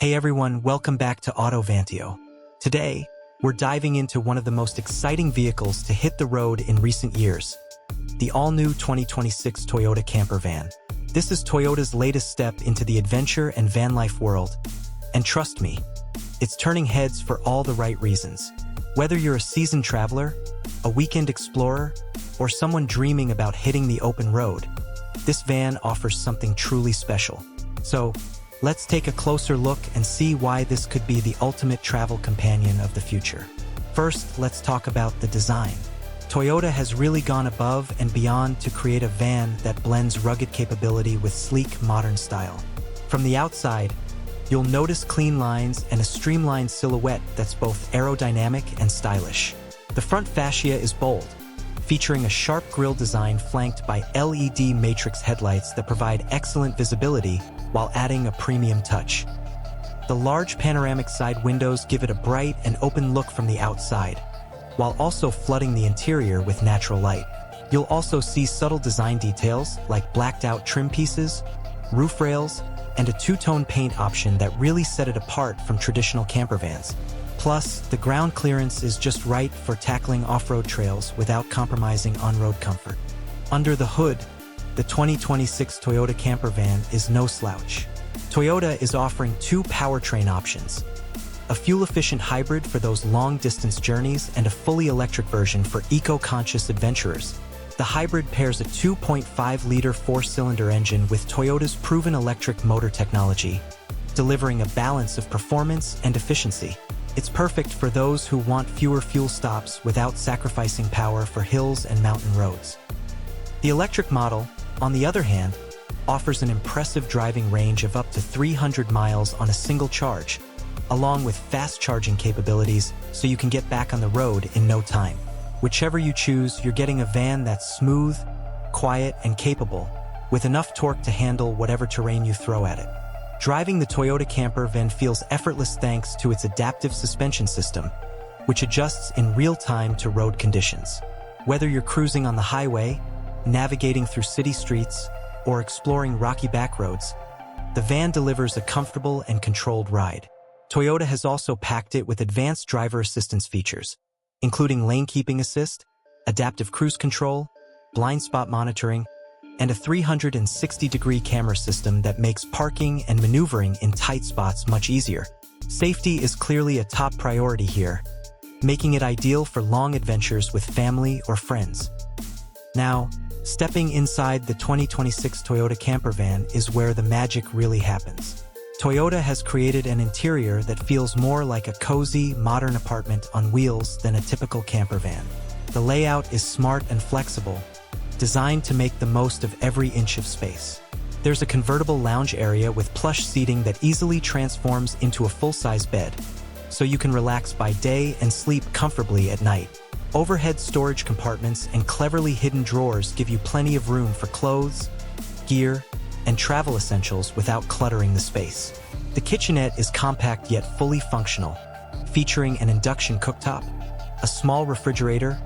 Hey everyone, welcome back to Autovantio. Today, we're diving into one of the most exciting vehicles to hit the road in recent years, the all-new 2026 Toyota campervan. This is Toyota's latest step into the adventure and van life world, and trust me, it's turning heads for all the right reasons. Whether you're a seasoned traveler, a weekend explorer, or someone dreaming about hitting the open road, this van offers something truly special. So, let's take a closer look and see why this could be the ultimate travel companion of the future. First, let's talk about the design. Toyota has really gone above and beyond to create a van that blends rugged capability with sleek, modern style. From the outside, you'll notice clean lines and a streamlined silhouette that's both aerodynamic and stylish. The front fascia is bold, featuring a sharp grille design flanked by LED matrix headlights that provide excellent visibility while adding a premium touch. The large panoramic side windows give it a bright and open look from the outside, while also flooding the interior with natural light. You'll also see subtle design details like blacked-out trim pieces, roof rails, and a two-tone paint option that really set it apart from traditional campervans. Plus, the ground clearance is just right for tackling off-road trails without compromising on-road comfort. Under the hood, the 2026 Toyota campervan is no slouch. Toyota is offering two powertrain options: a fuel-efficient hybrid for those long-distance journeys and a fully electric version for eco-conscious adventurers. The hybrid pairs a 2.5-liter four-cylinder engine with Toyota's proven electric motor technology, delivering a balance of performance and efficiency. It's perfect for those who want fewer fuel stops without sacrificing power for hills and mountain roads. The electric model, on the other hand, offers an impressive driving range of up to 300 miles on a single charge, along with fast charging capabilities so you can get back on the road in no time. Whichever you choose, you're getting a van that's smooth, quiet, and capable, with enough torque to handle whatever terrain you throw at it. Driving the Toyota campervan feels effortless thanks to its adaptive suspension system, which adjusts in real time to road conditions. Whether you're cruising on the highway, navigating through city streets, or exploring rocky backroads, the van delivers a comfortable and controlled ride. Toyota has also packed it with advanced driver assistance features, including lane keeping assist, adaptive cruise control, blind spot monitoring, and a 360-degree camera system that makes parking and maneuvering in tight spots much easier. Safety is clearly a top priority here, making it ideal for long adventures with family or friends. Now, stepping inside the 2026 Toyota campervan is where the magic really happens. Toyota has created an interior that feels more like a cozy, modern apartment on wheels than a typical campervan. The layout is smart and flexible, designed to make the most of every inch of space. There's a convertible lounge area with plush seating that easily transforms into a full-size bed, so you can relax by day and sleep comfortably at night. Overhead storage compartments and cleverly hidden drawers give you plenty of room for clothes, gear, and travel essentials without cluttering the space. The kitchenette is compact yet fully functional, featuring an induction cooktop, a small refrigerator,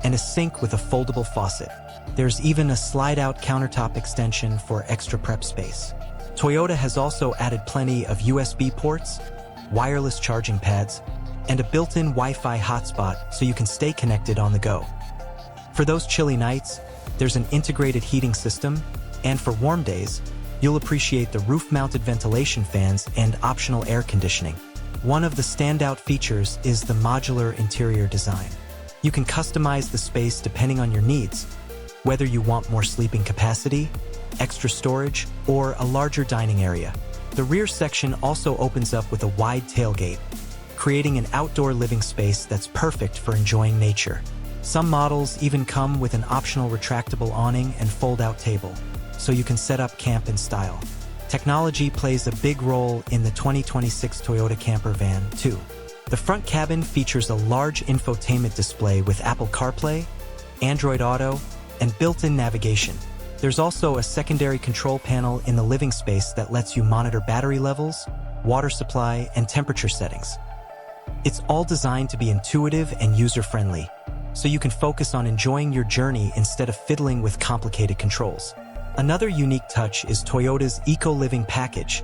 and a sink with a foldable faucet. There's even a slide-out countertop extension for extra prep space. Toyota has also added plenty of USB ports, wireless charging pads, and a built-in Wi-Fi hotspot so you can stay connected on the go. For those chilly nights, there's an integrated heating system, and for warm days, you'll appreciate the roof-mounted ventilation fans and optional air conditioning. One of the standout features is the modular interior design. You can customize the space depending on your needs, whether you want more sleeping capacity, extra storage, or a larger dining area. The rear section also opens up with a wide tailgate, creating an outdoor living space that's perfect for enjoying nature. Some models even come with an optional retractable awning and fold-out table, so you can set up camp in style. Technology plays a big role in the 2026 Toyota campervan, too. The front cabin features a large infotainment display with Apple CarPlay, Android Auto, and built-in navigation. There's also a secondary control panel in the living space that lets you monitor battery levels, water supply, and temperature settings. It's all designed to be intuitive and user-friendly, so you can focus on enjoying your journey instead of fiddling with complicated controls. Another unique touch is Toyota's Eco Living Package,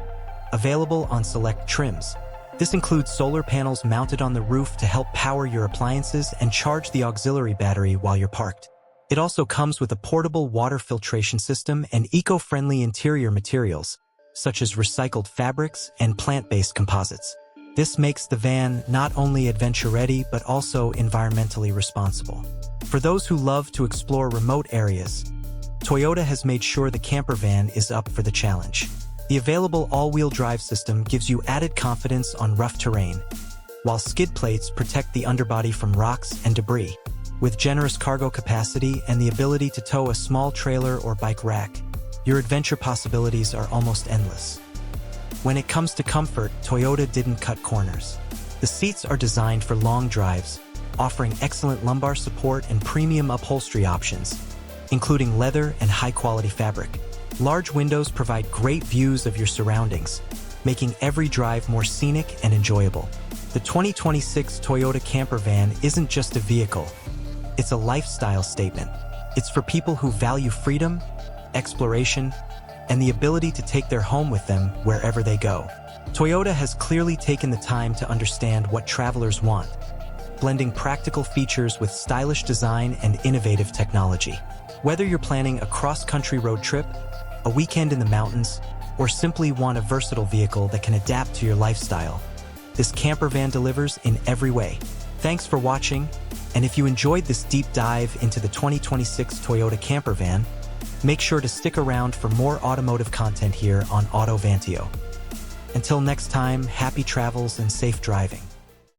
available on select trims. This includes solar panels mounted on the roof to help power your appliances and charge the auxiliary battery while you're parked. It also comes with a portable water filtration system and eco-friendly interior materials, such as recycled fabrics and plant-based composites. This makes the van not only adventure-ready but also environmentally responsible. For those who love to explore remote areas, Toyota has made sure the campervan is up for the challenge. The available all-wheel drive system gives you added confidence on rough terrain, while skid plates protect the underbody from rocks and debris. With generous cargo capacity and the ability to tow a small trailer or bike rack, your adventure possibilities are almost endless. When it comes to comfort, Toyota didn't cut corners. The seats are designed for long drives, offering excellent lumbar support and premium upholstery options, including leather and high-quality fabric. Large windows provide great views of your surroundings, making every drive more scenic and enjoyable. The 2026 Toyota Campervan isn't just a vehicle, it's a lifestyle statement. It's for people who value freedom, exploration, and the ability to take their home with them wherever they go. Toyota has clearly taken the time to understand what travelers want, blending practical features with stylish design and innovative technology. Whether you're planning a cross-country road trip, a weekend in the mountains, or simply want a versatile vehicle that can adapt to your lifestyle, this campervan delivers in every way. Thanks for watching, and if you enjoyed this deep dive into the 2026 Toyota Campervan, make sure to stick around for more automotive content here on Auto Vantio. Until next time, happy travels and safe driving.